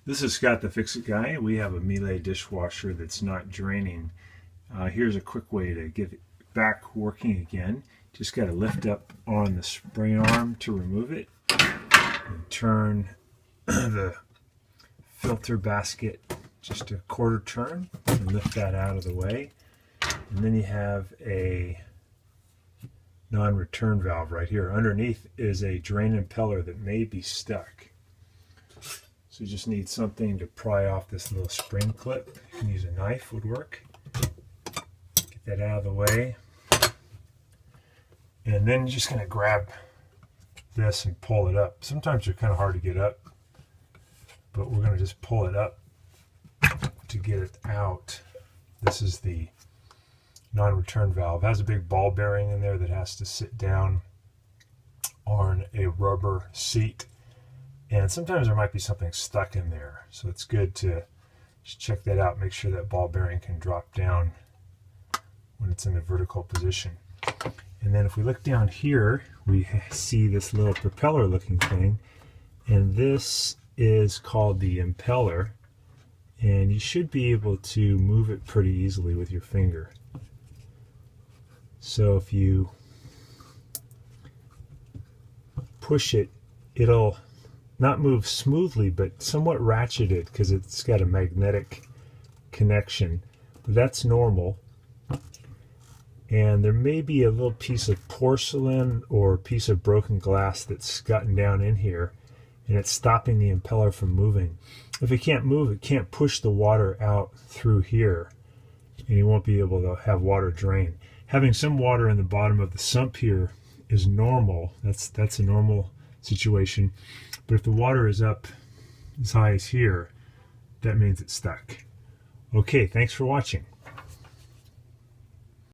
This is Scott the Fix-It Guy. We have a Miele dishwasher that's not draining. Here's a quick way to get it back working again. Just got to lift up on the spring arm to remove it and turn the filter basket just a quarter turn and lift that out of the way. And then you have a non-return valve right here. Underneath is a drain impeller that may be stuck. So you just need something to pry off this little spring clip. You can use a knife, would work. Get that out of the way. And then you're just going to grab this and pull it up. Sometimes they're kind of hard to get up, but we're going to just pull it up to get it out. This is the non-return valve. It has a big ball bearing in there that has to sit down on a rubber seat. And sometimes there might be something stuck in there. So it's good to just check that out. Make sure that ball bearing can drop down when it's in the vertical position. And then if we look down here, we see this little propeller looking thing. And this is called the impeller. And you should be able to move it pretty easily with your finger. So if you push it, it'll not move smoothly, but somewhat ratcheted because it's got a magnetic connection. But that's normal. And there may be a little piece of porcelain or a piece of broken glass that's gotten down in here, and it's stopping the impeller from moving. If it can't move, it can't push the water out through here, and you won't be able to have water drain. Having some water in the bottom of the sump here is normal. That's a normal situation. But if the water is up as high as here, that means it's stuck. Okay, thanks for watching.